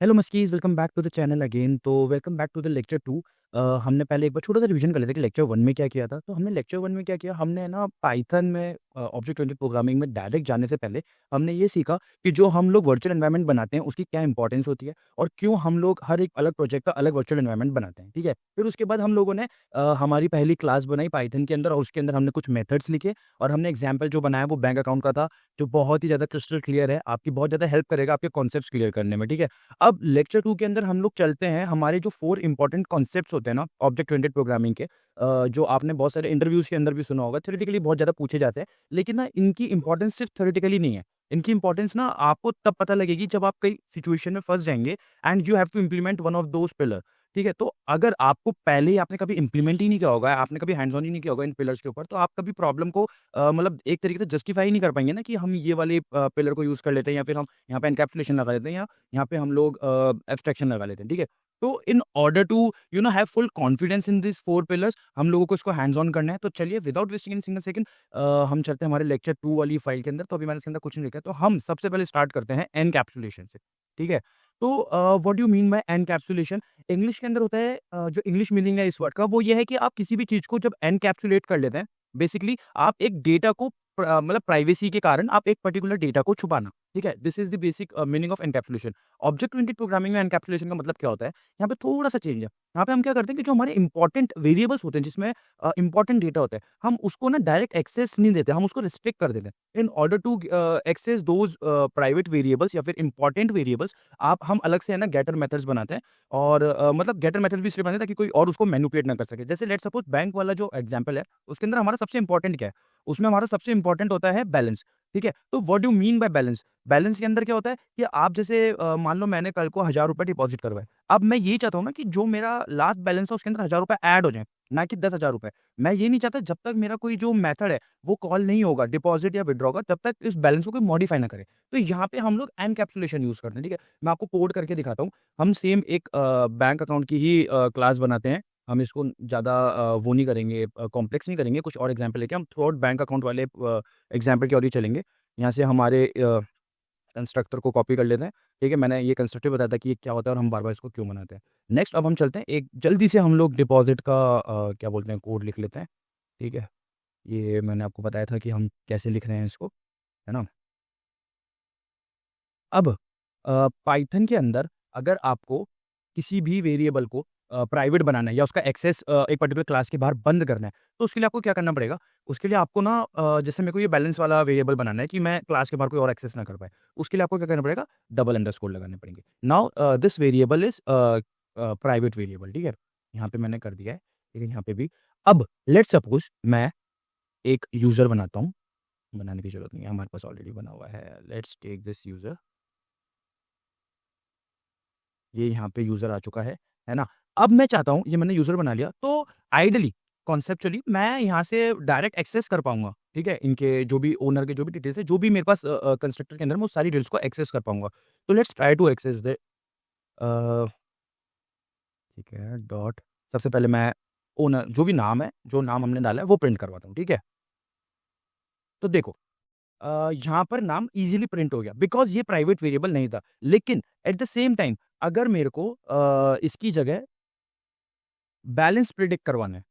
Hello मस्कीज़, welcome back to the channel again. तो welcome back to the lecture 2। हमने पहले एक बार छोटा-सा रिवीजन कर लेते हैं कि लेक्चर 1 में क्या किया था। तो हमने लेक्चर 1 में क्या किया, हमने ना पाइथन में ऑब्जेक्ट ओरिएंटेड प्रोग्रामिंग में डायरेक्ट जाने से पहले हमने ये सीखा कि जो हम लोग वर्चुअल एनवायरनमेंट बनाते हैं, उसकी क्या इंपॉर्टेंस होती है और क्यों हम लोग हर एक अलग प्रोजेक्ट का अलग वर्चुअल एनवायरनमेंट बनाते हैं, ठीक है? फिर उसके बाद हम लोगों ने हमारी पहली क्लास बनाई पाइथन के अंदर और उसके अंदर हमने कुछ मेथड्स लिखे और हमने एग्ज़ाम्पल जो बनाया वो बैंक अकाउंट का था, जो बहुत ही ज़्यादा क्रिस्टल क्लियर है, आपकी बहुत ज़्यादा हेल्प करेगा आपके कॉन्सेप्ट्स क्लियर करने में, ठीक है? अब लेक्चर 2 के अंदर हम लोग चलते हैं, हमारे जो 4 इंपॉर्टेंट कॉन्सेप्ट्स होते हैं ना ऑब्जेक्ट ओरिएंटेड प्रोग्रामिंग के, जो आपने बहुत सारे इंटरव्यूज़ के अंदर भी सुना होगा, थ्योरेटिकली बहुत ज़्यादा पूछे जाते हैं। लेकिन ना इनकी इंपॉर्टेंस सिर्फ थ्योरेटिकली नहीं है। इनकी इंपॉर्टेंस ना आपको तब पता लगेगी जब आप कई सिचुएशन में फँस जाएँगे and you have to implement one of those pillar, ठीक है? तो अगर आपको पहले ही आपने कभी इम्प्लीमेंट ही नहीं किया होगा, आपने कभी हैंड्स ऑन ही नहीं किया होगा इन पिलर्स के ऊपर, तो आप कभी प्रॉब्लम को मतलब एक तरीके से जस्टिफाई नहीं कर पाएँगे ना कि हम ये वाले पिलर को यूज़ कर लेते हैं या फिर हम यहाँ पे एनकैप्सुलेशन लगा देते हैं या यहाँ पे हम लोग एब्स्ट्रैक्शन लगा लेते हैं, ठीक है? तो in order to have full confidence in this 4 pillars, हम लोगों को इसको हैंड्स ऑन करना है। तो चलिए without wasting any single second हम चलते हैं हमारे लेक्चर 2 वाली फाइल के अंदर। तो अभी मैंने इसके अंदर कुछ नहीं लिखा है। तो हम सबसे पहले स्टार्ट करते हैं एनकैप्सुलेशन से, ठीक है? तो what do you mean by encapsulation? English के अंदर होता है, जो इंग्लिश मीनिंग है इस वर्ड का वो ये है कि आप किसी भी चीज़ को जब एनकैप्सुलेट कर लेते हैं, बेसिकली आप एक डेटा को मतलब प्राइवेसी के कारण आप एक पर्टिकुलर डेटा को छुपाना, ठीक है? This is the basic meaning of encapsulation. Object oriented programming में एनकैप्सुलेशन का मतलब क्या होता है? यहाँ पे थोड़ा-सा चेंज है। यहाँ पे हम क्या करते हैं कि जो हमारे इंपॉर्टेंट वेरिएबल्स होते हैं जिसमें इंपॉर्टेंट डेटा होता है, हम उसको ना डायरेक्ट एक्सेस नहीं देते, हम उसको रिस्ट्रिक्ट कर देते हैं। In order to access those private variables या फिर इंपॉर्टेंट वेरिएबल्स, आप हम अलग से है ना गेटर मेथड्स बनाते हैं और मतलब गेटर मेथड भी इसलिए बनाते हैं ताकि कोई और उसको मैनिपुलेट ना कर सके। जैसे लेट्स सपोज़ बैंक वाला जो एग्ज़ाम्पल है, उसके अंदर हमारा सबसे इंपॉर्टेंट क्या है? उसमें हमारा सबसे इंपॉर्टेंट होता है बैलेंस, ठीक है? तो what do you mean by balance? Balance के अंदर क्या होता है कि आप जैसे मान लो मैंने कल को ₹1000 डिपॉज़िट करवाए। अब मैं ये चाहता हूँ ना कि जो मेरा लास्ट बैलेंस है उसके अंदर ₹1000 ऐड हो जाएँ, ना कि ₹10,000। मैं ये नहीं चाहता जब तक मेरा कोई जो मेथड है वो कॉल नहीं होगा डिपॉज़िट या विथड्रॉ का, तब तक इस बैलेंस को कोई मॉडिफ़ाई ना करे। तो यहाँ पे हम लोग एनकैप्सुलेशन यूज़ करते हैं, ठीक है? मैं आपको कोड करके दिखाता हूँ। हम सेम एक बैंक अकाउंट की ही क्लास बनाते हैं। हम इसको ज़्यादा वो नहीं करेंगे, कॉम्प्लेक्स नहीं करेंगे, कुछ और एग्ज़ाम्पल लेके हम थ्रू आउट बैंक अकाउंट वाले एग्ज़ाम्पल की ओर ही चलेंगे। यहाँ से हमारे कंस्ट्रक्टर को कॉपी कर लेते हैं, ठीक है? मैंने ये कंस्ट्रक्टर बताया था कि ये क्या होता है और हम बार-बार इसको क्यों बनाते हैं। नेक्स्ट अब हम चलते हैं, एक जल्दी से हम लोग डिपॉज़िट का क्या बोलते हैं कोड लिख लेते हैं, ठीक है? ये मैंने आपको बताया था कि हम कैसे लिख रहे हैं इसको, है ना? अब पाइथन के अंदर अगर आपको किसी भी वेरिएबल को प्राइवेट बनाना है या उसका एक्सेस एक पर्टिकुलर क्लास के बाहर बंद करना है, तो उसके लिए आपको क्या करना पड़ेगा? उसके लिए आपको ना जैसे मेरे को ये बैलेंस वाला वेरिएबल बनाना है कि मैं क्लास के बाहर कोई और एक्सेस ना कर पाए। उसके लिए आपको क्या करना पड़ेगा? डबल अंडरस्कोर लगाने पड़ेंगे। Now this variable is private variable, ठीक है? यहाँ पे मैंने कर दिया है, ठीक है? यहाँ पे भी। अब लेट्स सपोज़ मैं एक यूज़र बनाता हूँ, बनाने की ज़रूरत नहीं है, हमारे पास ऑलरेडी बना हुआ है। Let's take this user. ये यहाँ पे यूज़र आ चुका है ना? अब मैं चाहता हूँ ये मैंने यूज़र बना लिया तो आइडियली कॉन्सेप्चुअली मैं यहाँ से डायरेक्ट एक्सेस कर पाऊँगा, ठीक है? इनके जो भी ओनर के जो भी डिटेल्स है, जो भी मेरे पास कंस्ट्रक्टर के अंदर मैं वो सारी डिटेल्स को एक्सेस कर पाऊँगा। तो let's try to access a, ठीक है, डॉट सबसे पहले मैं ओनर जो भी नाम है, जो नाम हमने डाला है वो प्रिंट करवाता हूँ, ठीक है? तो देखो यहाँ पर नाम ईज़िली प्रिंट हो गया बिकॉज़ ये प्राइवेट वेरिएबल नहीं था। लेकिन एट द सेम टाइम अगर मेरे को इसकी जगह बैलेंस प्रिडिक्ट करवाना है,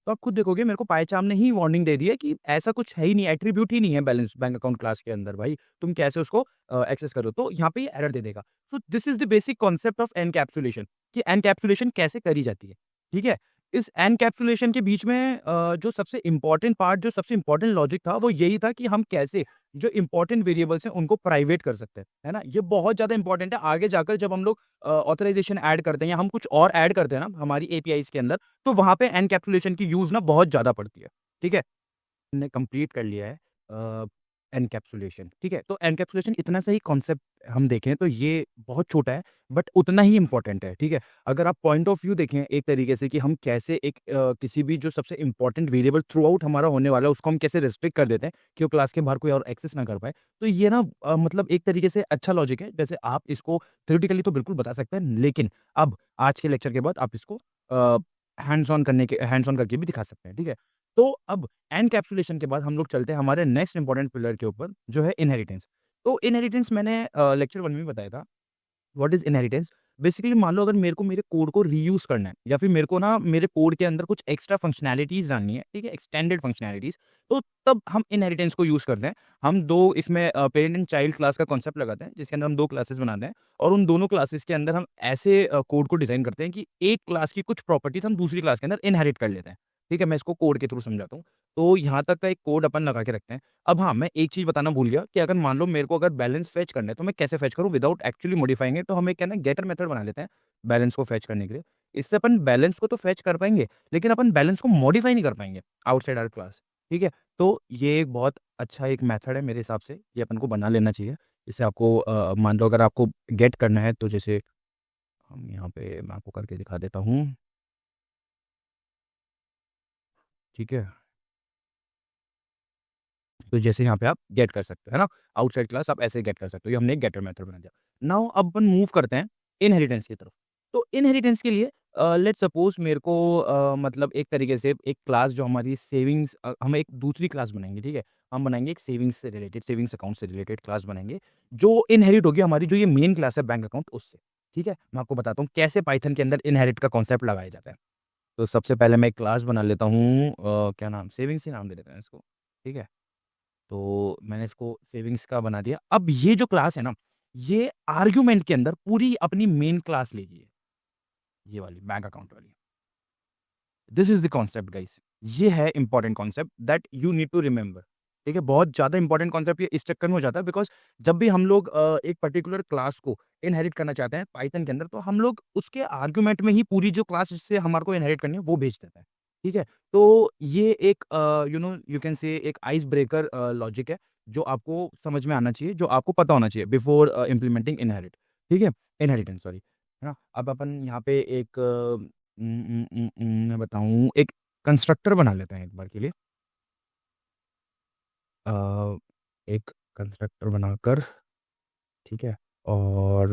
तो आप खुद देखोगे मेरे को पायचाम ने ही वार्निंग दे दी है कि ऐसा कुछ है ही नहीं, एट्रिब्यूट ही नहीं है बैलेंस बैंक अकाउंट क्लास के अंदर भाई, तुम कैसे उसको एक्सेस करो? तो यहाँ पे ये एरर दे देगा। So this is the basic concept of encapsulation कि एनकैप्सुलेशन कैसे करी जाती है, ठीक है? इस एनकैप्सुलेशन के बीच में जो सबसे इम्पोर्टेंट पार्ट, जो सबसे इम्पोर्टेंट लॉजिक था, वो यही था कि हम कैसे जो इम्पोर्टेंट वेरिएबल्स हैं, उनको प्राइवेट कर सकते हैं, है ना? ये बहुत ज़्यादा इम्पोर्टेंट है। आगे जाकर जब हम लोग ऑथराइज़ेशन ऐड करते हैं या हम कुछ और ऐड करते हैं ना हमारी एपीआईज़ के अंदर, तो वहाँ पे एनकैप्सुलेशन की यूज़ ना बहुत ज़्यादा पड़ती है, ठीक है? हमने कंप्लीट कर लिया है एनकैप्सुलेशन, ठीक है? तो एनकैप्सुलेशन इतना सा ही कॉन्सेप्ट हम देखें तो ये बहुत छोटा है, बट उतना ही इम्पोर्टेंट है, ठीक है? अगर आप पॉइंट ऑफ व्यू देखें एक तरीके से कि हम कैसे एक किसी भी जो सबसे इम्पोर्टेंट वेरिएबल थ्रू आउट हमारा होने वाला है, उसको हम कैसे रिस्ट्रिक्ट कर देते हैं कि वो क्लास के बाहर कोई और एक्सेस ना कर पाए। तो ये ना मतलब एक तरीके से अच्छा लॉजिक है। जैसे आप इसको थ्योरेटिकली तो बिल्कुल बता सकते हैं, लेकिन अब आज के लेक्चर के बाद आप इसको हैंड्स ऑन करके भी दिखा सकते हैं, ठीक है? तो अब एनकैप्सुलेशन के बाद हम लोग चलते हैं हमारे नेक्स्ट इंपॉर्टेंट पिलर के ऊपर, जो है इनहेरिटेंस। तो इनहेरिटेंस मैंने लेक्चर 1 में बताया था। What is inheritance? बेसिकली मान लो अगर मेरे को मेरे कोड को रीयूज़ करना है या फिर मेरे को ना मेरे कोड के अंदर कुछ एक्स्ट्रा फंक्शनैलिटीज़ डालनी है, ठीक है? एक्सटेंडेड फंक्शनैलिटीज़, तो तब हम इनहेरिटेंस को यूज़ करते हैं। हम 2 इसमें पेरेंट एंड चाइल्ड क्लास का कॉन्सेप्ट लगाते हैं, जिसके अंदर हम 2 क्लासेस बनाते हैं और उन दोनों क्लासेस के अंदर हम ऐसे कोड को डिज़ाइन करते हैं कि एक क्लास की कुछ प्रॉपर्टीज़ हम दूसरी क्लास के अंदर इनहेरिट कर लेते हैं। ठीक है? मैं इसको कोड के थ्रू समझाता हूँ। तो यहाँ तक का एक कोड अपन लगा के रखते हैं। अब हाँ, मैं एक चीज़ बताना भूल गया कि अगर मान लो मेरे को अगर बैलेंस फेच करना है, तो मैं कैसे फेच करूँ विदाउट एक्चुअली मॉडिफाइंग इट, तो हम एक क्या है ना गेटर मेथड बना लेते हैं, बैलेंस को फेच करने के लिए। इससे अपन बैलेंस को तो फेच कर पाएँगे, लेकिन अपन बैलेंस को मॉडिफाई नहीं कर पाएँगे आउटसाइड आवर क्लास, ठीक है? तो ये एक बहुत अच्छा एक मेथड है मेरे हिसाब से, ये अपन को बना लेना चाहिए। इससे आपको मान लो अगर आपको गेट करना है, तो जैसे हम यहाँ पे मैं आपको करके दिखा देता हूँ, ठीक है? तो जैसे यहाँ पे आप गेट कर सकते हो, है ना? आउटसाइड क्लास आप ऐसे गेट कर सकते हो। ये हमने एक गेटर मेथड बना दिया। नाउ अब अपन मूव करते हैं इनहेरिटेंस की तरफ। तो इनहेरिटेंस के लिए लेट्स सपोज़ मेरे को मतलब एक तरीके से एक क्लास जो हमारी सेविंग्स हम एक दूसरी क्लास बनाएँगे, ठीक है? हम बनाएँगे एक सेविंग्स से रिलेटेड सेविंग्स अकाउंट से रिलेटेड क्लास बनाएँगे, जो इनहेरिट होगी हमारी जो ये मेन क्लास है बैंक अकाउंट उससे, ठीक है? मैं आपको बताता हूँ कैसे पाइथन के अंदर इनहेरिट का कॉन्सेप्ट लगाया जाता है। तो सबसे पहले मैं एक क्लास बना लेता हूँ क्या नाम सेविंग्स ही नाम दे देते हैं इसको, ठीक है? तो मैंने इसको सेविंग्स का बना दिया। अब ये जो क्लास है ना, ये आर्गुमेंट के अंदर पूरी अपनी मेन क्लास लेगी ये वाली बैंक अकाउंट वाली। This is the concept guys. ये है important concept that you need to remember. ठीक है? बहुत ज़्यादा इंपॉर्टेंट कॉन्सेप्ट ये इस चक्कर में हो जाता है बिकॉज़ जब भी हम लोग एक पर्टिकुलर क्लास को इनहेरिट करना चाहते हैं पाइथन के अंदर, तो हम लोग उसके आर्गुमेंट में ही पूरी जो क्लास जिससे हमारे को इनहेरिट करनी है, वो भेज देते हैं। ठीक है? तो ये एक यू कैन से एक आइस ब्रेकर लॉजिक है, जो आपको समझ में आना चाहिए, जो आपको पता होना चाहिए बिफोर इम्प्लीमेंटिंग इनहेरिट। ठीक है? इनहेरिटेंस सॉरी, है ना? अब अपन यहाँ पे एक मैं बताऊँ एक कंस्ट्रक्टर बना लेते हैं एक बार के लिए। अ, एक कंस्ट्रक्टर बनाकर ठीक है? और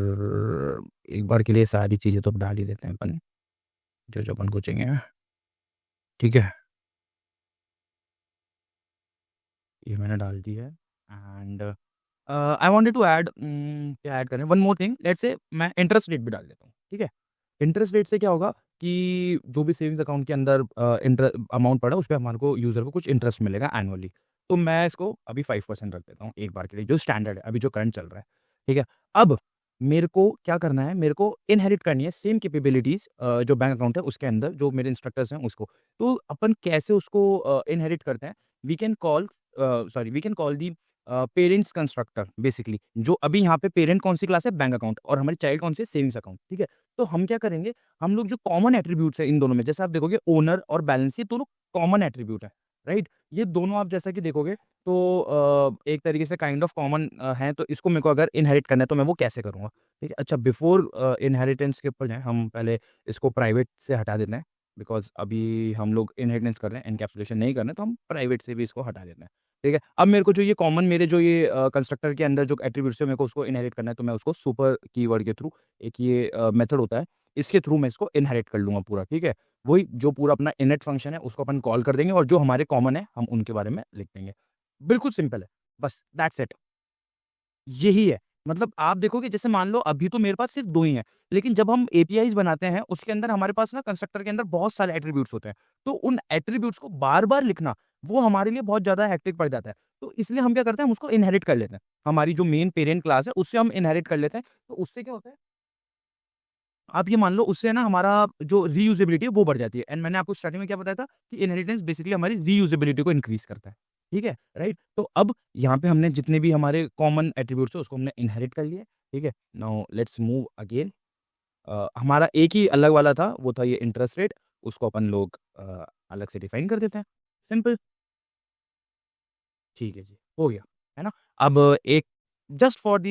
एक बार के लिए सारी चीज़ें तो डाल ही देते हैं अपन, जो-जो अपन को चाहिए। ठीक है? ये मैंने डाल दी है and I wanted to add क्या ऐड करें one more thing let's say मैं इंटरेस्ट रेट भी डाल देता हूँ। ठीक है? इंटरेस्ट रेट से क्या होगा कि जो भी सेविंग्स अकाउंट के अंदर अमाउंट पड़ा, उसपे हमारे को यूज़र को कुछ इंटरेस्ट मिलेगा एनुअली। तो मैं इसको अभी 5% रख देता हूँ एक बार के लिए, जो स्टैंडर्ड है, अभी जो करंट चल रहा है। ठीक है? अब मेरे को क्या करना है, मेरे को इनहेरिट करनी है सेम कैपेबिलिटीज़ जो बैंक अकाउंट है उसके अंदर, जो मेरे इंस्ट्रक्टर्स हैं उसको। तो अपन कैसे उसको इनहेरिट करते हैं, we can call we can call the parents constructor basically. जो अभी यहाँ पे पेरेंट कौन-सी क्लास है? बैंक अकाउंट और हमारी चाइल्ड कौन-सी है? Savings account. ठीक है? तो हम क्या करेंगे, हम लोग जो कॉमन एट्रिब्यूट्स हैं इन दोनों में, जैसे आप देखोगे ओनर और बैलेंस ये दोनों कॉमन एट्रिब्यूट हैं, राइट? ये दोनों आप जैसा कि देखोगे तो एक तरीके से काइंड ऑफ कॉमन हैं, तो इसको मेरे को अगर इनहेरिट करना है तो मैं वो कैसे करूँगा? ठीक है? अच्छा बिफोर इनहेरिटेंस के ऊपर जाएँ, हम पहले इसको प्राइवेट से हटा देते हैं, बिकॉज़ अभी हम लोग इनहेरिटेंस कर रहे हैं, एनकैप्सुलेशन नहीं कर रहे हैं, तो हम प्राइवेट से भी इसको हटा देते हैं। ठीक है? अब मेरे को जो ये कॉमन मेरे जो ये कंस्ट्रक्टर के अंदर जो एट्रिब्यूट्स है, मेरे को उसको इनहेरिट करना है, तो मैं उसको सुपर कीवर्ड के थ्रू एक ये मेथड होता है, इसके थ्रू मैं इसको इनहेरिट कर लूँगा पूरा, ठीक है? वही जो पूरा अपना इनिट फंक्शन है, उसको अपन कॉल कर देंगे और जो हमारे कॉमन है, हम उनके बारे में लिख देंगे। बिल्कुल सिंपल है, बस दैट्स इट। यही है। मतलब आप देखोगे जैसे मान लो अभी तो मेरे पास सिर्फ़ 2 ही हैं, लेकिन जब हम एपीआईज़ बनाते हैं, उसके अंदर हमारे पास ना कंस्ट्रक्टर के अंदर बहुत सारे एट्रिब्यूट्स होते हैं। तो उन एट्रिब्यूट्स को बार-बार लिखना, वो हमारे लिए बहुत ज़्यादा हेक्टिक पड़ जाता है। तो इसलिए हम क्या करते हैं, हम उसको इनहेरिट कर लेते हैं। हमारी जो मेन पेरेंट क्लास है, उससे हम इनहेरिट कर लेते हैं। तो उससे क्या होता है, आप ये मान लो उससे ना हमारा जो रीयूज़ेबिलिटी है वो बढ़ जाती है एंड मैंने आपको स्टार्टिंग में क्या बताया था कि इनहेरिटेंस बेसिकली हमारी रीयूज़ेबिलिटी को इंक्रीज़ करता है। ठीक है? राइट? तो अब यहाँ पे हमने जितने भी हमारे कॉमन एट्रिब्यूट्स हैं उसको हमने इनहेरिट कर लिया। ठीक है? Now let's move again. हमारा एक ही अलग वाला था, वो था ये इंटरेस्ट रेट, उसको अपन लोग अलग से डिफाइन कर देते हैं। सिंपल। ठीक है जी, हो गया, है ना? अब एक जस्ट फॉर द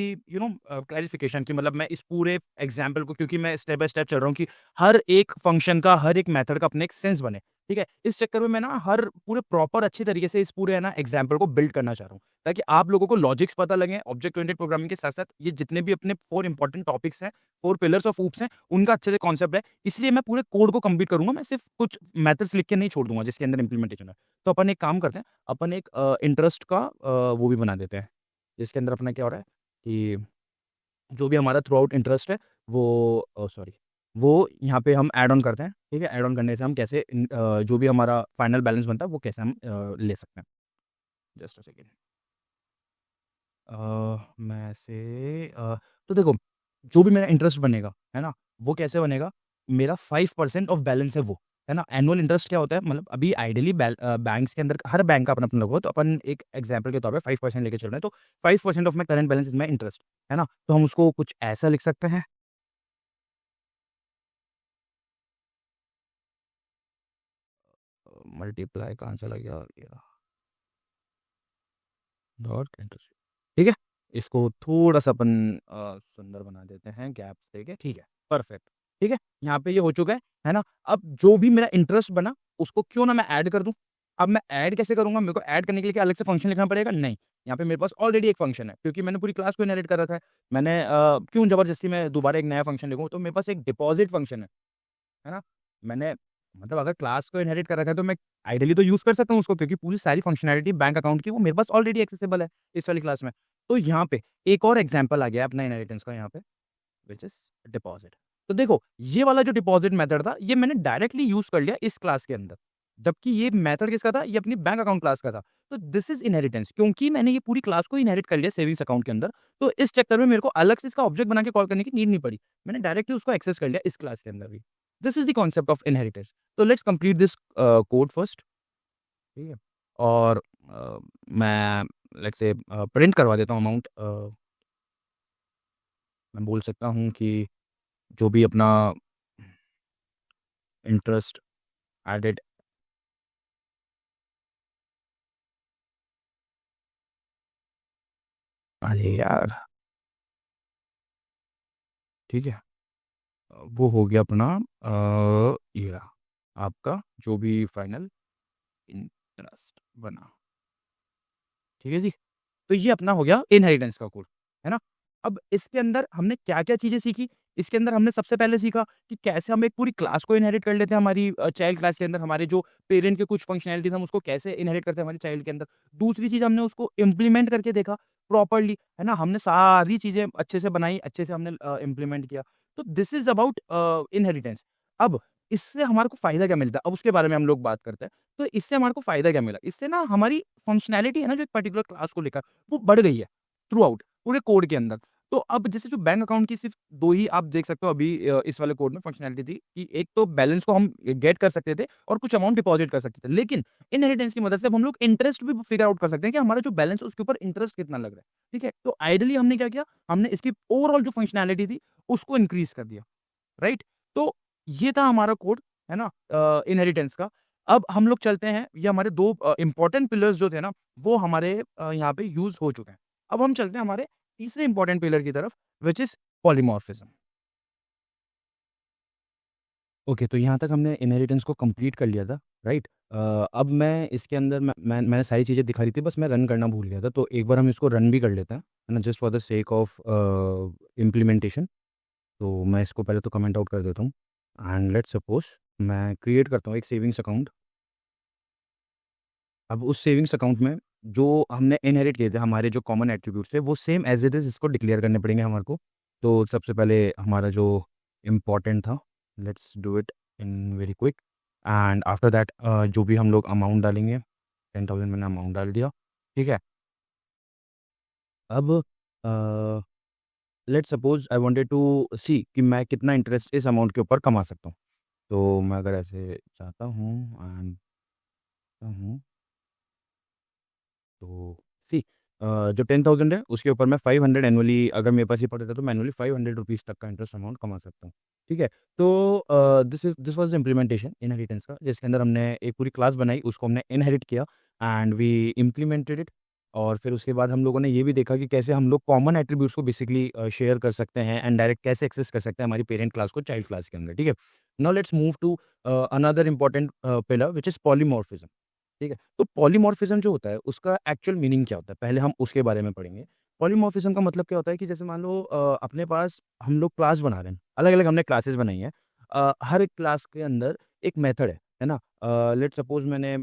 क्लैरिफिकेशन कि मतलब मैं इस पूरे एग्ज़ाम्पल को क्योंकि मैं स्टेप बाय स्टेप चल रहा हूँ कि हर एक फ़ंक्शन का, हर एक मेथड का अपना एक सेंस बने, ठीक है? इस चक्कर में मैं ना हर पूरे प्रॉपर अच्छी तरीके से इस पूरे है ना एग्ज़ाम्पल को बिल्ड करना चाह रहा हूँ, ताकि आप लोगों को लॉजिक्स पता लगें, ऑब्जेक्ट ओरिएंटेड प्रोग्रामिंग के साथ-साथ ये जितने भी अपने 4 इम्पोर्टेंट टॉपिक्स हैं, 4 पिलर्स ऑफ ऊप्स हैं, उनका अच्छे से कॉन्सेप्ट है। इसलिए मैं पूरे कोड को कंप्लीट करूँगा, मैं सिर्फ़ कुछ मेथड्स लिख के नहीं छोड़ दूँगा जिसके अंदर इम्प्लीमेंटेशन है। तो अपन एक काम करते हैं, अपन एक इंटरेस्ट का वो भी बना देते हैं, जिसके अंदर अपना क्या हो रहा है कि जो भी हमारा थ्रू आउट इंटरेस्ट है वो सॉरी वो यहाँ पे हम ऐड ऑन करते हैं, ठीक है? ऐड ऑन करने से हम कैसे जो भी हमारा फाइनल बैलेंस बनता है वो कैसे हम ले सकते हैं। Just a second. मैं से तो देखो, जो भी मेरा इंटरेस्ट बनेगा, है ना? वो कैसे बनेगा? मेरा 5% ऑफ बैलेंस है वो, है ना? एनुअल इंटरेस्ट क्या होता है? मतलब अभी आइडियली बैंक्स के अंदर हर बैंक का अपना-अपना लोगो, तो अपन एक एग्ज़ाम्पल के तौर पे 5% लेके चल रहे हैं, तो 5% of my current balance is my interest, है ना? तो हम उसको कुछ ऐसा लिख सकते हैं, मल्टीप्लाई कहाँ चला गया? ये डॉट इंटरेस्ट, ठीक है? इसको थोड़ा-सा अपन सुंदर बना देते हैं गैप्स देके, ठीक है, परफेक्ट, ठीक है? यहाँ पे ये हो चुका है ना? अब जो भी मेरा इंटरेस्ट बना, उसको क्यों ना मैं ऐड कर दूँ। अब मैं ऐड कैसे करूँगा? मेरे को ऐड करने के लिए क्या अलग से फंक्शन लिखना पड़ेगा? नहीं, यहाँ पे मेरे पास ऑलरेडी एक फंक्शन है, क्योंकि मैंने पूरी क्लास को इनहेरिट कर रखा है। मैंने क्यों ज़बरदस्ती मैं दोबारा एक नया फंक्शन लिखूँ? तो मेरे पास एक डिपॉज़िट फंक्शन है ना? मैंने मतलब अगर क्लास को इनहेरिट कर रखा है तो मैं आइडियली तो यूज़ कर सकता हूँ उसको, क्योंकि पूरी सारी फंक्शनैलिटी बैंक अकाउंट की वो मेरे पास ऑलरेडी एक्सेसिबल है इस वाली क्लास में। तो यहाँ पे एक और एग्ज़ाम्पल आ गया अपना इनहेरिटेंस का यहाँ पे, व्हिच इज़ डिपॉज़िट। तो देखो, ये वाला जो डिपॉज़िट मेथड था, ये मैंने डायरेक्टली यूज़ कर लिया इस क्लास के अंदर। जबकि ये मेथड किसका था? ये अपनी बैंक अकाउंट क्लास का था। तो दिस इज़ इनहेरिटेंस, क्योंकि मैंने ये पूरी क्लास को इनहेरिट कर लिया सेविंग्स अकाउंट के अंदर, तो इस चक्कर में मेरे को अलग से इसका ऑब्जेक्ट बना के कॉल करने की नीड नहीं पड़ी। मैंने डायरेक्टली उसको एक्सेस कर लिया इस क्लास के अंदर भी। This is the concept of inheritance. तो let's complete this code first, ठीक है? और मैं लेट्स से प्रिंट करवा देता हूँ अमाउंट। मैं बोल सकता हूँ कि जो भी अपना इंटरेस्ट एडेड, अरे यार! ठीक है? वो हो गया अपना ये रहा आपका जो भी फाइनल इंटरेस्ट बना, ठीक है जी? तो ये अपना हो गया इनहेरिटेंस का कोड, है ना? अब इसके अंदर हमने क्या-क्या चीज़ें सीखी? इसके अंदर हमने सबसे पहले सीखा कि कैसे हम एक पूरी क्लास को इनहेरिट कर लेते हैं हमारी चाइल्ड क्लास के अंदर, हमारे जो पेरेंट के कुछ फंक्शनैलिटीज़ हम उसको कैसे इनहेरिट करते हैं हमारी चाइल्ड के अंदर। दूसरी चीज़ हमने उसको इम्प्लीमेंट करके देखा प्रॉपर्ली, है ना? हमने सारी चीज़ें अच्छे से बनाई, अच्छे से हमने इम्प्लीमेंट किया। तो दिस इज़ अबाउट इनहेरिटेंस। अब इससे हमारे को फ़ायदा क्या मिलता है? अब उसके बारे में हम लोग बात करते हैं। तो इससे हमारे को फ़ायदा क्या मिला? इससे ना हमारी फंक्शनैलिटी है ना जो एक पर्टिकुलर क्लास को लेकर, वो बढ़ गई है थ्रू आउट पूरे कोड के अंदर। तो अब जैसे जो बैंक अकाउंट की सिर्फ़ 2 ही आप देख सकते हो अभी इस वाले कोड में फंक्शनैलिटी थी कि एक तो बैलेंस को हम गेट कर सकते थे और कुछ अमाउंट डिपॉज़िट कर सकते थे। लेकिन इनहेरिटेंस की मदद से अब हम लोग इंटरेस्ट भी फिगर आउट कर सकते हैं कि हमारा जो बैलेंस है उसके ऊपर इंटरेस्ट कितना लग रहा है। ठीक है? तो आइडियली हमने क्या किया? हमने इसकी ओवरऑल जो फंक्शनैलिटी थी उसको इंक्रीज़ कर दिया। राइट? तो ये था हमारा कोड, है ना? इनहेरिटेंस का। अब हम लोग चलते हैं, ये हमारे 2 इम्पोर्टेंट पिलर्स जो थे ना, वो हमारे यहाँ पे यूज़ हो चुके हैं। अब हम चलते हैं हमारे तीसरे इम्पोर्टेंट पिलर की तरफ, व्हिच इज़ पॉलीमॉर्फिज़्म। ओके, तो यहाँ तक हमने इनहेरिटेंस को कंप्लीट कर लिया था, राइट? अब मैं इसके अंदर मैंने सारी चीज़ें दिखा दी थी, बस मैं रन करना भूल गया था, तो एक बार हम इसको रन भी कर लेते हैं, है ना? Just for the sake of implementation. तो मैं इसको पहले तो कमेंट आउट कर देता हूँ एंड लेट्स सपोज़ मैं क्रिएट करता हूँ एक सेविंग्स अकाउंट। अब उस सेविंग्स अकाउंट में जो हमने इनहेरिट किए थे, हमारे जो कॉमन एट्रिब्यूट्स थे, वो सेम एज़ इट इज़ इसको डिक्लेयर करने पड़ेंगे हमारे को। तो सबसे पहले हमारा जो इम्पोर्टेंट था, let's do it in very quick and after that जो भी हम लोग अमाउंट डालेंगे, 10,000 मैंने अमाउंट डाल दिया, ठीक है? अब uh, let's suppose I wanted to see कि मैं कितना इंटरेस्ट इस अमाउंट के ऊपर कमा सकता हूँ। तो मैं अगर ऐसे चाहता हूँ एंड हूँ, तो सी जो 10,000 है उसके ऊपर मैं 500 एनुअली अगर मेरे पास ये पड़ता तो मैं एनुअली 500 रुपीज़ तक का इंटरेस्ट अमाउंट कमा सकता हूँ। ठीक है? तो this was the implementation inheritance का, जिसके अंदर हमने एक पूरी क्लास बनाई, उसको हमने इनहेरिट किया एंड वी इम्प्लीमेंटेड इट। और फिर उसके बाद हम लोगों ने ये भी देखा कि कैसे हम लोग कॉमन एट्रिब्यूट्स को बेसिकली शेयर कर सकते हैं एंड डायरेक्ट कैसे एक्सेस कर सकते हैं हमारी पेरेंट क्लास को चाइल्ड क्लास के अंदर। ठीक है? Now let's move to another important pillar which is polymorphism. ठीक है? तो पॉलीमॉर्फिज़्म जो होता है, उसका एक्चुअल मीनिंग क्या होता है? पहले हम उसके बारे में पढ़ेंगे। पॉलीमॉर्फिज़्म का मतलब क्या होता है कि जैसे मान लो अपने पास हम लोग क्लास बना रहे हैं, अलग-अलग हमने क्लासेस बनाई हैं। हर एक क्लास के अंदर एक मेथड है, है ना? लेट्स सपोज़ मैंने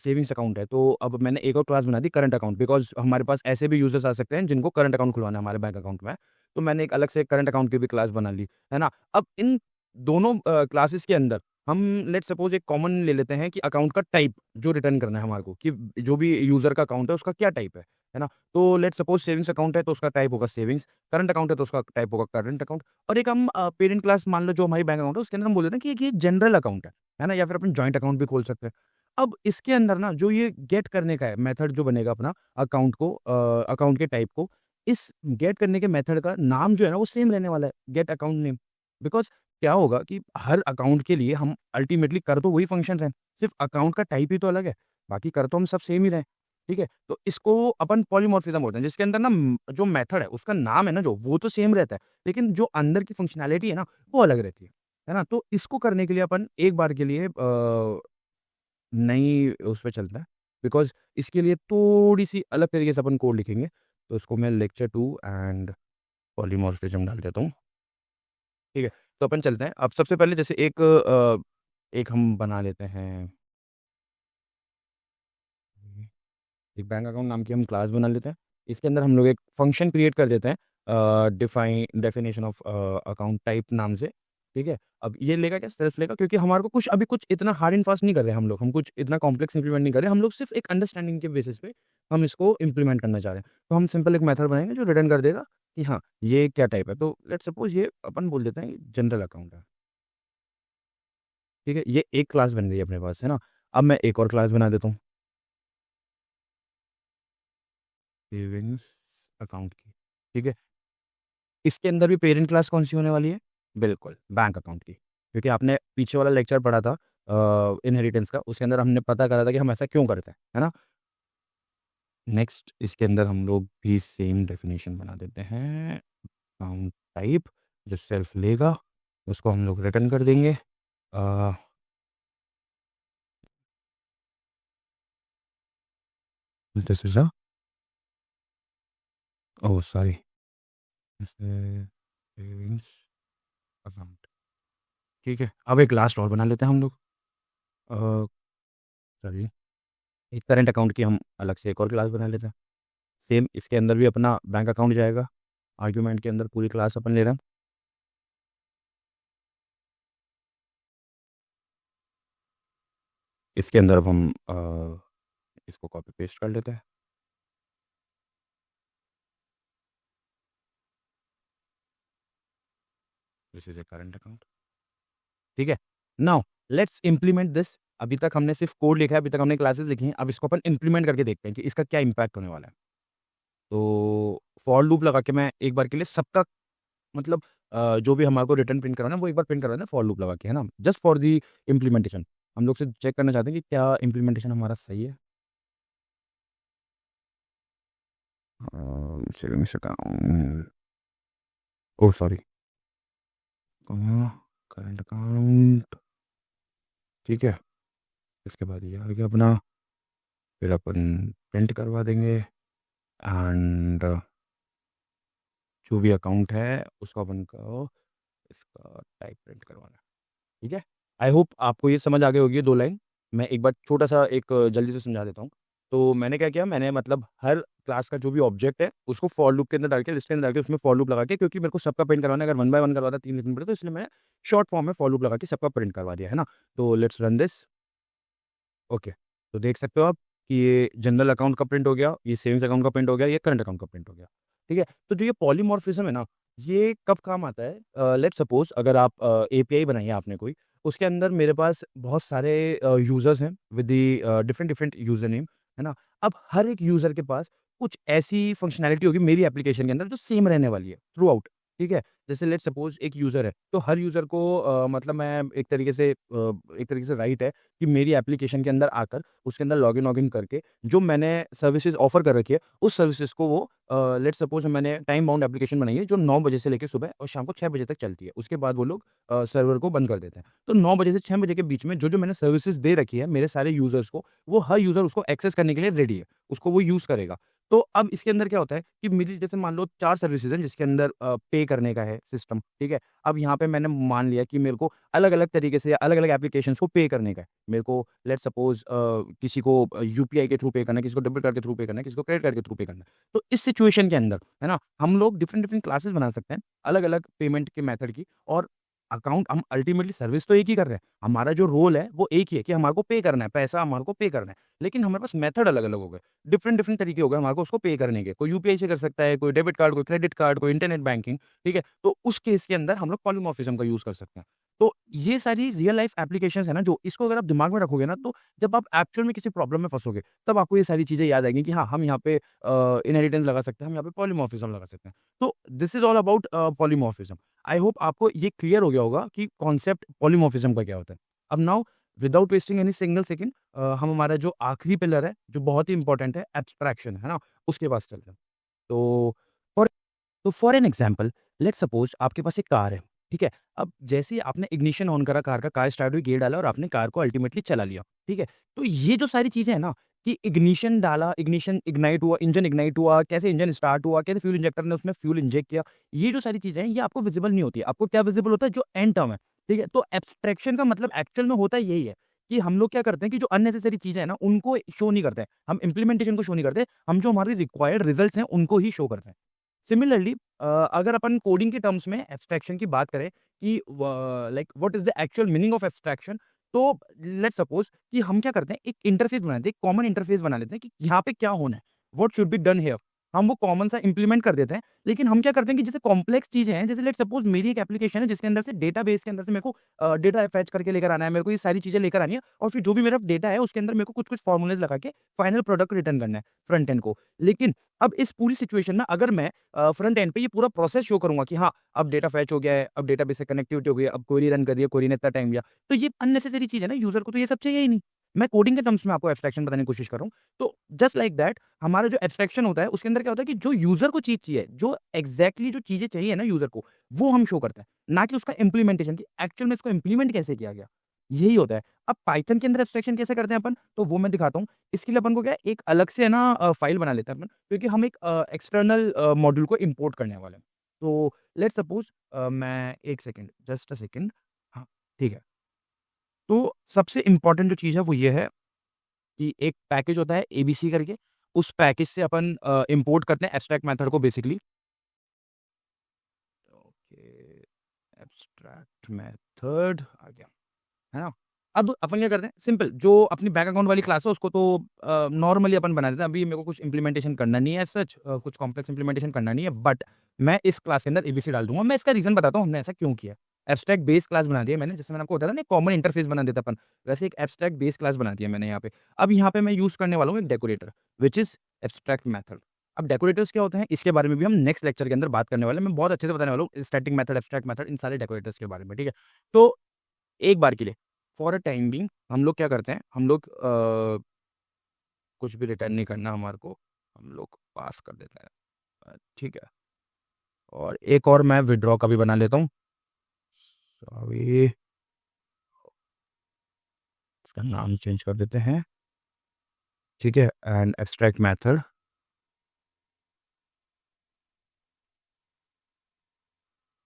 सेविंग्स अकाउंट है, तो अब मैंने एक और क्लास बना दी करंट अकाउंट, बिकॉज़ हमारे पास ऐसे भी यूज़र्स आ सकते हैं जिनको करंट अकाउंट खुलवाना है हमारे बैंक अकाउंट में। तो मैंने एक अलग से करंट अकाउंट की भी क्लास बना ली, है ना? अब इन दोनों क्लासेस के अंदर हम लेट्स सपोज़ एक कॉमन ले लेते हैं कि अकाउंट का टाइप जो रिटर्न करना है हमारे को, कि जो भी यूज़र का अकाउंट है उसका क्या टाइप है ना? तो लेट्स सपोज़ सेविंग्स अकाउंट है तो उसका टाइप होगा सेविंग्स, करंट अकाउंट है तो उसका टाइप होगा करंट अकाउंट, और एक हम पेरेंट क्लास मान लो जो हमारी बैंक अकाउंट है उसके अंदर हम बोल देते हैं कि एक ये जनरल अकाउंट है ना? या फिर अपन जॉइंट अकाउंट भी खोल सकते हैं। अब इसके अंदर ना जो ये गेट करने का है मेथड जो बनेगा अपना अकाउंट को अकाउंट के टाइप को, इस गेट करने के मेथड का नाम जो है ना वो सेम रहने वाला है, गेट अकाउंट नेम। बिकॉज़ क्या होगा कि हर अकाउंट के लिए हम अल्टीमेटली कर तो वही फंक्शन रहे हैं, सिर्फ़ अकाउंट का टाइप ही तो अलग है, बाकी कर तो हम सब सेम ही रहे हैं, ठीक है? तो इसको अपन पॉलीमॉर्फिज़्म बोलते हैं, जिसके अंदर ना जो मेथड है उसका नाम है ना जो, वो तो सेम रहता है, लेकिन जो अंदर की फंक्शनैलिटी है ना, वो अलग रहती है ना? तो इसको करने के लिए अपन एक बार के लिए नई उस पे चलते हैं, बिकॉज़ इसके लिए थोड़ी-सी अलग तरीके से अपन कोड लिखेंगे, तो उसको मैं लेक्चर 2 एंड पॉलीमॉर्फिज़्म डाल देता हूँ, ठीक है? तो अपन चलते हैं। अब सबसे पहले जैसे एक हम बना लेते हैं, एक बैंक अकाउंट नाम की हम क्लास बना लेते हैं। इसके अंदर हम लोग एक फंक्शन क्रिएट कर देते हैं डेफिनेशन ऑफ अकाउंट टाइप नाम से, ठीक है? अब ये लेगा क्या? सेल्फ लेगा, क्योंकि हमारे को कुछ अभी कुछ इतना हार्ड एंड फास्ट नहीं कर रहे हम लोग, हम कुछ इतना कॉम्प्लेक्स इम्प्लीमेंट नहीं कर रहे, हम लोग सिर्फ़ एक अंडरस्टैंडिंग के बेसिस पे हम इसको इम्प्लीमेंट करना चाह रहे हैं। तो हम सिंपल एक मेथड बनाएँगे जो रिटर्न कर देगा कि हाँ, ये क्या टाइप है। तो लेट्स सपोज़ ये अपन बोल देते हैं जनरल अकाउंट है, ठीक है? ये एक क्लास बन गई अपने पास, है ना? अब मैं एक और क्लास बना देता हूँ, सेविंग्स अकाउंट की, ठीक है? इसके अंदर भी पेरेंट क्लास कौन-सी होने वाली है? बिल्कुल, बैंक अकाउंट की। क्योंकि आपने पीछे वाला लेक्चर पढ़ा था इनहेरिटेंस का, उसके अंदर हमने पता करा था कि हम ऐसा क्यों करते हैं, है ना? नेक्स्ट इसके अंदर हम लोग भी सेम डेफिनिशन बना देते हैं, अकाउंट टाइप जो सेल्फ लेगा, उसको हम लोग रिटर्न कर देंगे। Uh, this is a oh sorry, जैसे सेविंग्स अकाउंट, ठीक है? अब एक लास्ट और बना लेते हैं हम लोग। अ, सॉरी, एक करंट अकाउंट की हम अलग से एक और क्लास बना लेते हैं। सेम इसके अंदर भी अपना बैंक अकाउंट जाएगा, आर्गुमेंट के अंदर पूरी क्लास अपन ले रहे हैं। इसके अंदर अब हम इसको कॉपी पेस्ट कर लेते हैं। This is a current account, ठीक है? Now let's implement this. अभी तक हमने सिर्फ़ कोड लिखा है, अभी तक हमने क्लासेस लिखी हैं, अब इसको अपन इम्प्लीमेंट करके देखते हैं कि इसका क्या इम्पैक्ट होने वाला है। तो फॉर लूप लगा के मैं एक बार के लिए सबका मतलब जो भी हमारे को रिटर्न प्रिंट करवाना है, वो एक बार प्रिंट करवाना है फॉर लूप लगा के, है ना? Just for the implementation. हम लोग सिर्फ चेक करना चाहते हैं कि क्या इम्प्लीमेंटेशन हमारा सही है। Savings account, oh sorry, current account, ठीक है? इसके बाद ये आ गया अपना, फिर अपन प्रिंट करवा देंगे एंड जो भी अकाउंट है उसको अपन को इसका टाइप प्रिंट करवाना है, ठीक है? आई होप आपको ये समझ आ गई होगी ये 2 लाइन। मैं एक बार छोटा-सा एक जल्दी से समझा देता हूँ। तो मैंने क्या किया, मैंने मतलब हर क्लास का जो भी ऑब्जेक्ट है उसको फॉर लूप के अंदर डाल के, लिस्ट के अंदर डाल के उसमें फॉर लूप लगा के, क्योंकि मेरे को सबका प्रिंट करवाना है, अगर 1 बाय 1 करवाता 3 लिखने पड़ते, तो इसलिए मैंने शॉर्ट फॉर्म में फॉर लूप लगा के सबका प्रिंट करवा दिया, है ना? तो लेट्स रन दिस। ओके, तो देख सकते हो आप कि ये जनरल अकाउंट का प्रिंट हो गया, ये सेविंग्स अकाउंट का प्रिंट हो गया, ये करंट अकाउंट का प्रिंट हो गया, ठीक है? तो जो ये पॉलीमॉर्फिज़्म है ना, ये कब काम आता है? लेट्स सपोज़ अगर आप एपीआई बनाई है आपने कोई, उसके अंदर मेरे पास बहुत सारे यूज़र्स हैं with the different different user name, है ना? अब हर एक यूज़र के पास कुछ ऐसी फंक्शनैलिटी होगी मेरी एप्लीकेशन के अंदर जो सेम रहने वाली है थ्रू आउट, ठीक है? जैसे लेट्स सपोज़ एक यूज़र है, तो हर यूज़र को मतलब मैं एक तरीके से राइट है कि मेरी एप्लीकेशन के अंदर आकर उसके अंदर लॉगिन वॉगिन करके जो मैंने सर्विसेज़ ऑफ़र कर रखी है, उस सर्विसेज़ को वो लेट्स सपोज़ मैंने टाइम बाउंड एप्लीकेशन बनाई है जो 9 बजे से लेके सुबह और शाम को 6 बजे तक चलती है। उसके बाद वो लोग सर्वर को बंद कर देते हैं। तो 9 बजे से 6 बजे के बीच में जो-जो मैंने सर्विसेज़ दे रखी है मेरे सारे यूज़र्स को, वो हर यूज़र उसको एक्सेस करने के लिए रेडी है। उसको वो यूज़ करेगा। तो अब इसके अंदर क्या होता है कि मेरी जैसे मान लो 4 सर्विसेज़ हैं जिसके अंदर पे करने का है सिस्टम, ठीक है? अब यहाँ पे मैंने मान लिया कि मेरे को अलग-अलग तरीके से अलग-अलग एप्लीकेशंस को पे करने का है। मेरे को लेट्स सपोज़ किसी को यूपीआई के थ्रू पे करना है, किसी को डेबिट कार्ड के थ्रू पे करना है, किसी को क्रेडिट कार्ड के थ्रू पे करना है। तो इस सिचुएशन के अंदर, है ना? हम लोग डिफरेंट-डिफरेंट क्लासेस बना सकते हैं, अलग-अलग पेमेंट के मेथड की और अकाउंट हम अल्टीमेटली सर्विस तो एक ही कर रहे हैं। हमारा जो रोल है वो एक ही है कि हमारे को पे करना है, पैसा हमारे को पे करना है। लेकिन हमारे पास मेथड अलग-अलग हो गए। डिफरेंट-डिफरेंट तरीके हो गए हमारे को उसको पे करने के। कोई यूपीआई से कर सकता है, कोई डेबिट कार्ड, कोई क्रेडिट कार्ड, कोई इंटरनेट बैंकिंग, ठीक है? तो उस केस के अंदर हम लोग पॉलीमॉर्फिज्म का यूज़ कर सकते हैं। तो ये सारी रियल लाइफ एप्लीकेशंस है ना जो इसको अगर आप दिमाग में रखोगे ना तो जब आप एक्चुअल में किसी प्रॉब्लम में फँसोगे, तब आपको ये सारी चीज़ें याद आएँगी कि हाँ, हम यहाँ पे इनहेरिटेंस लगा सकते हैं, हम यहाँ पे पॉलीमॉर्फिज्म लगा सकते हैं। तो this is all about polymorphism. I hope आपको ये क्लियर हो गया होगा कि कॉन्सेप्ट पॉलीमॉर्फिज्म का क्या होता है। अब now without wasting any single second हम हमारा जो आखिरी पिलर है, जो बहुत ही इम्पोर्टेंट है एब्स्ट्रैक्शन, है ना? उसके पास चलते हैं। तो for for an example let's suppose आपके पास एक कार है, ठीक है? अब जैसे ही आपने इग्निशन ऑन करा कार का, कार स्टार्ट हुई, गियर डाला और आपने कार को अल्टीमेटली चला लिया, ठीक है? तो ये जो सारी चीज़ें हैं ना कि इग्निशन डाला, इग्निशन इग्नाइट हुआ, इंजन इग्नाइट हुआ, कैसे इंजन स्टार्ट हुआ, कैसे फ्यूल इंजेक्टर ने उसमें फ्यूल इंजेक्ट किया, ये जो सारी चीज़ें हैं, ये आपको विज़िबल नहीं होती है। आपको क्या विज़िबल होता है? जो एंड टर्म है, ठीक है? तो एब्स्ट्रैक्शन का मतलब एक्चुअल में होता यही है कि हम लोग क्या करते हैं कि जो अननेसेसरी चीज़ें हैं ना, उनको शो नहीं करते हैं। हम इम्प्लीमेंटेशन को शो नहीं करते, हम जो हमारे रिक्वायर्ड रिज़ल्ट्स हैं, उनको ही शो करते हैं। सिमिलरली अगर अपन कोडिंग के टर्म्स में एब्स्ट्रैक्शन की बात करें कि like what is the actual meaning of abstraction तो लेट्स सपोज़ कि हम क्या करते हैं एक इंटरफ़ेस बना लेते हैं, एक कॉमन इंटरफ़ेस बना लेते हैं कि यहाँ पे क्या होना है, what should be done here. हम वो कॉमन सा इम्प्लीमेंट कर देते हैं, लेकिन हम क्या करते हैं कि जैसे कॉम्प्लेक्स चीज़ें हैं, जैसे लेट्स सपोज़ मेरी एक एप्लीकेशन है जिसके अंदर से डेटाबेस के अंदर से मेरे को डेटा फेच करके लेकर आना है, मेरे को ये सारी चीज़ें लेकर आनी है और फिर जो भी मेरा डेटा है उसके अंदर मेरे को कुछ-कुछ फ़ॉर्मूलाज़ लगा के फाइनल प्रोडक्ट रिटर्न करना है फ्रंट एंड को। लेकिन अब इस पूरी सिचुएशन में अगर मैं फ्रंट एंड पे ये पूरा प्रोसेस शो करूँगा कि हाँ, अब डेटा फेच हो गया है, अब डेटाबेस से कनेक्टिविटी हो गई है, अब क्वेरी रन कर रही है, क्वेरी ने इतना टाइम लिया। तो ये अननेसेसरी चीज़ है ना, यूज़र को तो ये सब चाहिए ही नहीं। मैं कोडिंग के टर्म्स में आपको एब्स्ट्रैक्शन बताने की कोशिश कर रहा हूँ। तो जस्ट लाइक दैट हमारा जो एब्स्ट्रैक्शन होता है, उसके अंदर क्या होता है कि जो यूज़र को चीज़ चाहिए, जो एग्ज़ैक्टली जो चीज़ें चाहिए ना यूज़र को, वो हम शो करते हैं। ना कि उसका इम्प्लीमेंटेशन कि एक्चुअल में इसको इम्प्लीमेंट कैसे किया गया, यही होता है। अब पाइथन के अंदर एब्स्ट्रैक्शन कैसे करते हैं अपन, तो वो मैं दिखाता हूँ। इसके लिए अपन को क्या है, एक अलग से है ना फ़ाइल बना लेते हैं अपन, क्योंकि हम एक एक्सटर्नल मॉड्यूल को इम्पोर्ट करने वाले हैं। तो लेट्स सपोज़ मैं 1 सेकंड, जस्ट अ सेकंड। हाँ, ठीक है। तो सबसे इम्पोर्टेंट जो चीज़ है वो ये है कि एक पैकेज होता है एबीसी करके, उस पैकेज से अपन इम्पोर्ट करते हैं एब्स्ट्रैक्ट मेथड को बेसिकली। ओके, एब्स्ट्रैक्ट मेथड आ गया। है ना? अब अपन क्या करते हैं सिंपल जो अपनी बैंक अकाउंट वाली क्लास है उसको तो नॉर्मली अपन बना देते हैं। अभी मेरे को कुछ इम्प्लीमेंटेशन करना नहीं है एज़ सच कुछ कॉम्प्लेक्स इम्प्लीमेंटेशन करना नहीं है बट मैं इस क्लास के अंदर एबीसी डाल दूँगा। मैं इसका रीज़न बताता हूँ हमने ऐसा क्यों किया। एब्स्ट्रैक्ट बेस क्लास बना दिया मैंने जैसे मैंने आपको बताया था ना कॉमन इंटरफेस बना देता अपन, वैसे एक एब्स्ट्रैक्ट बेस क्लास बना दिया मैंने यहाँ पे। अब यहाँ पे मैं यूज़ करने वाला हूँ एक decorator which is abstract method. अब डेकोरेटर्स क्या होते हैं इसके बारे में भी हम नेक्स्ट लेक्चर के अंदर बात करने वाले हैं। मैं बहुत अच्छे से बताने वाला हूँ static method, abstract method in सारे डेकोरेटर्स के बारे में, ठीक है? तो एक बार के लिए फॉर अ टाइम बीइंग हम लोग क्या करते हैं, हम लोग कुछ भी रिटर्न नहीं करना हमारे को, हम लोग पास कर देते हैं। ठीक है और एक और मैं विथड्रॉ का भी बना लेता हूँ। सॉरी इसका नाम चेंज कर देते हैं, ठीक है एंड एब्स्ट्रैक्ट मेथड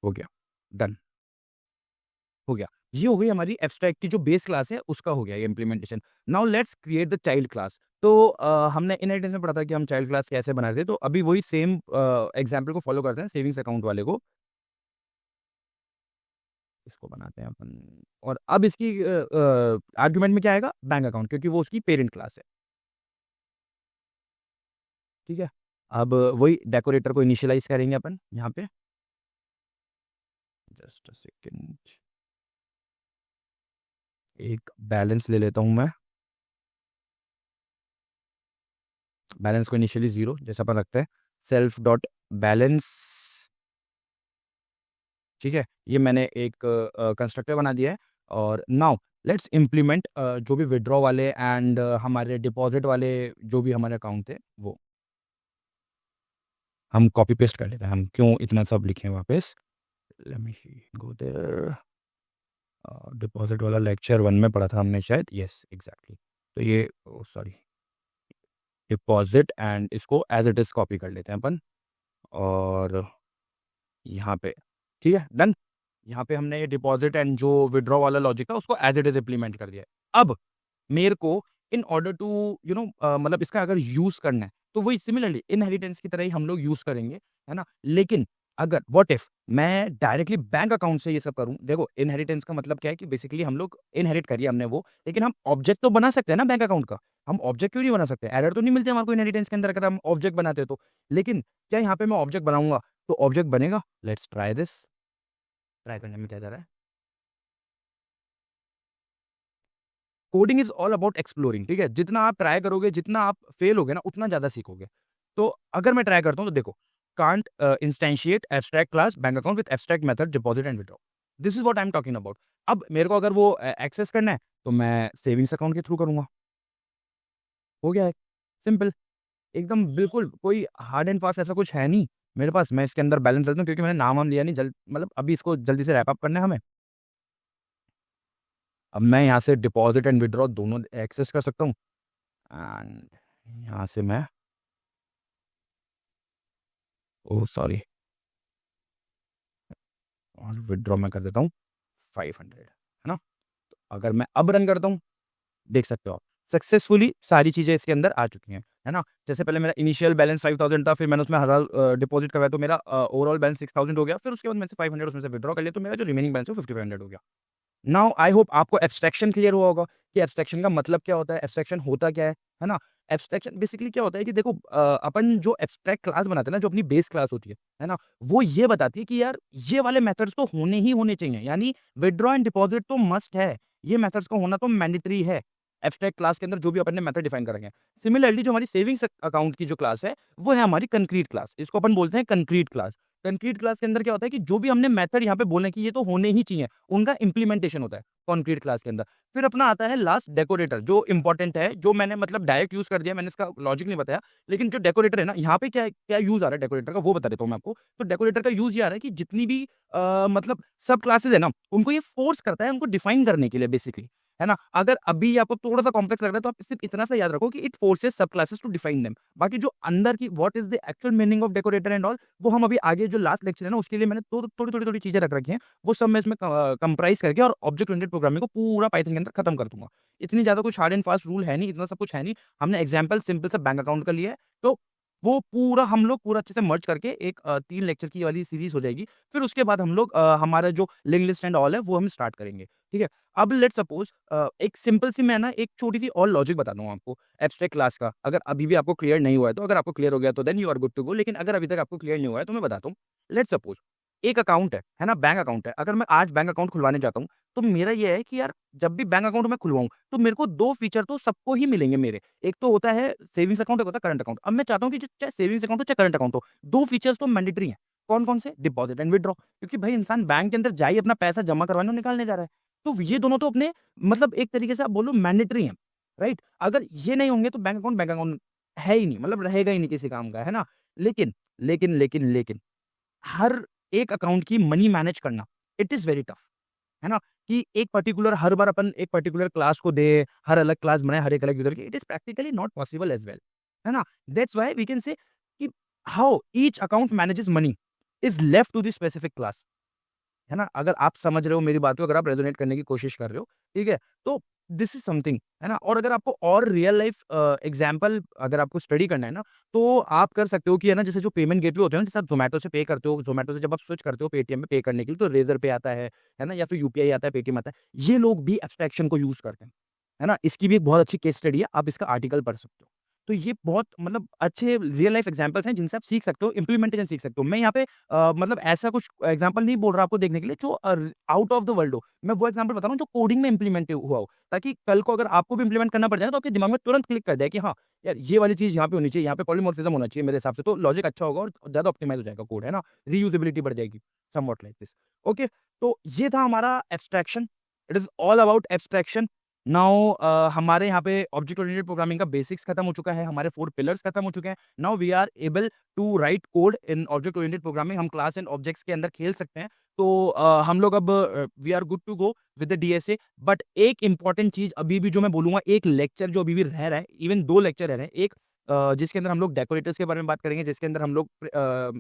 हो गया, डन। हो गया। ये हो गई हमारी एब्स्ट्रैक्ट की जो बेस क्लास है उसका हो गया ये implementation. Now let's create the child class. तो हमने इनहेरिटेंस में पढ़ा था कि हम चाइल्ड क्लास कैसे बनाते हैं, तो अभी वही सेम एग्जांपल को फॉलो करते हैं सेविंग्स अकाउंट वाले को। इसको बनाते हैं अपन और अब इसकी आर्गुमेंट में क्या आएगा? बैंक अकाउंट क्योंकि वो उसकी पेरेंट क्लास है, ठीक है? अब वही डेकोरेटर को इनिशियलाइज़ करेंगे अपन यहाँ पे। जस्ट अ सेकंड एक बैलेंस ले लेता हूँ मैं। बैलेंस को इनिशियली 0 जैसा अपन रखते हैं। सेल्फ डॉट बैलेंस ठीक है? ये मैंने एक कंस्ट्रक्टर बना दिया है और नाउ लेट्स इम्प्लीमेंट जो भी विथड्रॉ वाले एंड हमारे डिपॉज़िट वाले जो भी हमारे अकाउंट थे वो। हम कॉपी पेस्ट कर लेते हैं, हम क्यों इतना सब लिखें वापस। Let me see go there deposit वाला लेक्चर 1 में पढ़ा था हमने शायद, यस एग्ज़ैक्टली। तो ये ओह सॉरी डिपॉजिट एंड इसको एज इट इज़ कॉपी कर लेते हैं अपन और यहाँ पे ठीक है, डन। यहाँ पे हमने ये डिपॉजिट एंड जो विथड्रॉ वाला लॉजिक था उसको एज इट इज़ इम्प्लीमेंट कर दिया है। अब मेरे को इन ऑर्डर टू मतलब इसका अगर यूज़ करना है, तो वही सिमिलरली इनहेरिटेंस की तरह ही हम लोग यूज़ करेंगे, है ना? लेकिन अगर व्हाट इफ मैं डायरेक्टली बैंक अकाउंट से ये सब करूँ? देखो इनहेरिटेंस का मतलब क्या है कि बेसिकली हम लोग इनहेरिट करिए हमने वो, लेकिन हम ऑब्जेक्ट तो बना सकते हैं ना बैंक अकाउंट का। हम ऑब्जेक्ट क्यों नहीं बना सकते? एरर तो नहीं मिलती हमारे को इनहेरिटेंस के अंदर अगर हम ऑब्जेक्ट बनाते हैं तो। लेकिन क्या यहाँ पे मैं ऑब्जेक्ट बनाऊँगा तो ऑब्जेक्ट बनेगा? Let's try this. ट्राई करने में क्या जा रहा है? Coding is all about exploring, ठीक है? जितना आप ट्राई करोगे, जितना आप फेल होगे ना, उतना ज़्यादा सीखोगे। तो अगर मैं ट्राई करता हूँ तो देखो, can't instantiate abstract class bank account with abstract method deposit and withdraw. This is what I am talking about. अब मेरे को अगर वो एक्सेस करना है, तो मैं सेविंग्स अकाउंट के थ्रू करूँगा। हो गया है, सिंपल। एकदम बिल्कुल कोई हार्ड एंड फास्ट ऐसा कुछ है नहीं मेरे पास। मैं इसके अंदर बैलेंस डालता हूँ क्योंकि मैंने नाम-वाम लिया नहीं मतलब अभी इसको जल्दी से रैप अप करना है हमें। अब मैं यहाँ से डिपॉजिट एंड विथड्रॉ दोनों एक्सेस कर सकता हूँ एंड यहाँ से मैं ओह सॉरी और विथड्रॉ मैं कर देता हूँ 500, है ना? तो अगर मैं अब रन करता हूँ, देख सकते हो आप सक्सेसफुली सारी चीज़ें इसके अंदर आ चुकी हैं, है ना? जैसे पहले मेरा इनिशियल बैलेंस 5000 था, फिर मैंने उसमें 1000 डिपॉज़िट करवाया तो मेरा ओवरऑल बैलेंस 6000 हो गया। फिर उसके बाद मैंने से 500 उसमें से विथड्रॉ कर लिया तो मेरा जो रिमेनिंग बैलेंस है वो 5500 हो गया। नाउ आई होप आपको एब्स्ट्रैक्शन क्लियर हुआ होगा कि एब्स्ट्रैक्शन का मतलब क्या होता है, एब्स्ट्रैक्शन होता क्या है ना? एब्स्ट्रैक्शन बेसिकली क्या होता है कि देखो अपन जो एब्स्ट्रैक्ट क्लास बनाते हैं ना, जो अपनी बेस क्लास होती है ना? वो ये बताती है कि यार ये वाले मेथड्स तो होने ही होने चाहिए, यानी विथड्रॉ एंड डिपॉज़िट तो मस्ट है, ये मेथड्स का होना तो मैंडेटरी है। एब्स्ट्रैक्ट क्लास के अंदर जो भी अपन ने मेथड डिफाइन कर रखे हैं। सिमिलरली जो हमारी सेविंग्स अकाउंट की जो क्लास है, वो है हमारी कंक्रीट क्लास, इसको अपन बोलते हैं कंक्रीट क्लास। कंक्रीट क्लास के अंदर क्या होता है कि जो भी हमने मेथड यहाँ पे बोले हैं कि ये तो होने ही चाहिए, उनका इम्प्लीमेंटेशन होता है कंक्रीट क्लास के अंदर। फिर अपना आता है लास्ट डेकोरेटर, जो इम्पोर्टेंट है, जो मैंने मतलब डायरेक्ट यूज़ कर दिया, मैंने इसका लॉजिक नहीं बताया। लेकिन जो डेकोरेटर है ना, यहाँ पे क्या क्या यूज़ आ रहा है डेकोरेटर का, वो बता देता हूँ मैं आपको। तो डेकोरेटर का यूज़ ये आ रहा है कि जितनी भी मतलब सब क्लासेस है ना, उनको ये फोर्स करता है उनको डिफाइन करने के लिए बेसिकली, है ना? अगर अभी आपको थोड़ा-सा कॉम्प्लेक्स लग रहा है तो आप सिर्फ इतना सा याद रखो कि इट फोर्सेस सब क्लासेस टू डिफाइन देम। बाकी जो अंदर की what is the actual meaning of decorator and all, वो हम अभी आगे जो लास्ट लेक्चर है ना, उसके लिए मैंने तो थोड़ी-थोड़ी चीज़ें रख रखी हैं। वो सब मैं इसमें कंप्राइज़ करके और ऑब्जेक्ट ओरिएंटेड प्रोग्रामिंग को पूरा पाइथन के अंदर खत्म कर दूँगा। इतनी ज़्यादा कुछ हार्ड एंड फास्ट रूल है नहीं, इतना सब कुछ है नहीं। हमने एग्ज़ाम्पल सिंपल सा बैंक अकाउंट का लिया है, तो वो पूरा हम लोग पूरा अच्छे से मर्ज करके एक 3 लेक्चर की वाली सीरीज़ हो जाएगी। फिर उसके बाद हम लोग हमारा जो लिंक लिस्ट एंड ऑल है, वो हम स्टार्ट करेंगे, ठीक है? अब लेट्स सपोज़ एक सिंपल सी मैं ना एक छोटी-सी और लॉजिक बताता हूँ आपको एब्स्ट्रैक्ट क्लास का। अगर अभी भी आपको क्लियर नहीं हुआ है तो, अगर आपको क्लियर हो गया तो then you are good to go. लेकिन अगर अभी तक आपको क्लियर नहीं हुआ है तो मैं बताता हूँ। लेट्स सपोज़ एक अकाउंट है ना? बैंक अकाउंट है। अगर मैं आज बैंक अकाउंट खुलवाने जाता हूँ, तो मेरा ये है कि यार जब भी बैंक अकाउंट मैं खुलवाऊँ, तो मेरे को 2 फीचर तो सबको ही मिलेंगे मेरे। एक तो होता है सेविंग्स अकाउंट, एक होता है करंट अकाउंट। अब मैं चाहता हूँ कि चाहे सेविंग्स अकाउंट हो, चाहे करंट अकाउंट हो, 2 फीचर्स तो मैंडेटरी हैं। कौन-कौन से? डिपॉज़िट एंड विथड्रॉ, क्योंकि भाई इंसान बैंक के अंदर जा ही अपना पैसा जमा करवाने और निकालने जा रहा है। तो ये दोनों तो अपने मतलब एक तरीके से आप बोलो मैंडेटरी हैं, राइट? अगर ये नहीं होंगे तो बैंक अकाउंट है ही नहीं, मतलब रहेगा ही नहीं किसी काम का, है ना? लेकिन, लेकिन हर एक अकाउंट की मनी मैनेज करना, इट इज़ वेरी टफ, है ना? कि एक पर्टिकुलर हर बार अपन एक पर्टिकुलर क्लास को दें, हर अलग क्लास बनाएँ हर एक अलग यूज़र की, it is practically not possible as well, है ना? That's why we can say कि how each account manages money is left to the specific class. है ना? अगर आप समझ रहे हो मेरी बात को, अगर आप रेज़ोनेट करने की कोशिश कर रहे हो, ठीक है? तो दिस इज़ समथिंग, है ना? और अगर आपको और रियल लाइफ़ एग्ज़ाम्पल अगर आपको स्टडी करना है ना, तो आप कर सकते हो कि है ना, जैसे जो पेमेंट गेटवे होते हैं ना, जैसे आप ज़ोमैटो से पे करते हो, ज़ोमैटो से जब आप स्विच करते हो पेटीएम में पे करने के लिए, तो रेज़र पे आता है ना? या फिर यूपीआई आता है, पेटीएम आता है। ये लोग भी एब्स्ट्रैक्शन को यूज़ करते हैं, है ना? इसकी भी एक बहुत अच्छी केस स्टडी है, आप इसका आर्टिकल पढ़ सकते हो। तो ये बहुत मतलब अच्छे रियल लाइफ़ एग्ज़ाम्पल्स हैं, जिनसे आप सीख सकते हो, इम्प्लीमेंटेशन सीख सकते हो। मैं यहाँ पे मतलब ऐसा कुछ एग्ज़ाम्पल नहीं बोल रहा आपको देखने के लिए जो आउट ऑफ द वर्ल्ड हो। मैं वो एग्ज़ाम्पल बता रहा हूँ जो कोडिंग में इम्प्लीमेंट हुआ हो, ताकि कल को अगर आपको भी इम्प्लीमेंट करना पड़ जाए ना, तो आपके दिमाग में तुरंत क्लिक कर जाए कि हाँ, यार ये वाली चीज़ यहाँ पे होनी चाहिए, यहाँ पे पॉलीमॉर्फिज़म होना चाहिए मेरे हिसाब से, तो लॉजिक अच्छा होगा और ज़्यादा ऑप्टिमाइज़ हो जाएगा कोड, है ना? रीयूज़ेबिलिटी बढ़ जाएगी, समव्हाट लाइक दिस। ओके, तो ये था हमारा abstraction. It is all about abstraction. Now हमारे यहाँ पे ऑब्जेक्ट ओरिएंटेड प्रोग्रामिंग का बेसिक्स खत्म हो चुका है, हमारे 4 पिलर्स खत्म हो चुके हैं। Now we are able to write code in object oriented programming. हम क्लास एंड ऑब्जेक्ट्स के अंदर खेल सकते हैं। तो हम लोग अब we are good to go with the DSA. But एक इम्पोर्टेंट चीज़ अभी भी जो मैं बोलूँगा, एक लेक्चर जो अभी भी रह रहा है, इवन 2 लेक्चर रह रहे हैं। एक जिसके अंदर हम लोग डेकोरेटर्स के बारे में बात करेंगे, जिसके अंदर हम लोग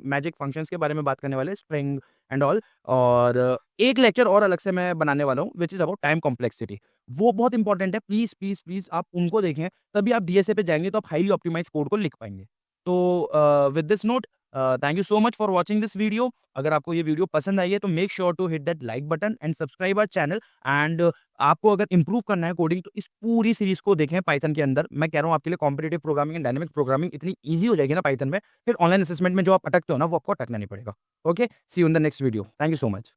मैजिक फंक्शंस के बारे में बात करने वाले हैं, स्प्रिंग एंड ऑल। और एक लेक्चर और अलग से मैं बनाने वाला हूँ which is about time complexity. वो बहुत इंपॉर्टेंट है, प्लीज़, प्लीज़, प्लीज़ आप उनको देखें, तभी आप डीएसए पे जाएँगे तो आप हाइली ऑप्टिमाइज़ कोड को लिख पाएँगे। तो with this note, thank you so much for watching this video. अगर आपको ये वीडियो पसंद आई है तो make sure to hit that like button and subscribe our channel. And आपको अगर इम्प्रूव करना है कोडिंग तो इस पूरी सीरीज को देखें पाइथन के अंदर। मैं कह रहा हूँ आपके लिए competitive programming and dynamic programming इतनी ईजी हो जाएगी ना पाइथन में, फिर ऑनलाइन असेसमेंट में जो आप अटकते हो ना वो आपको अटकना नहीं पड़ेगा। Okay, see you in the next video. Thank you so much.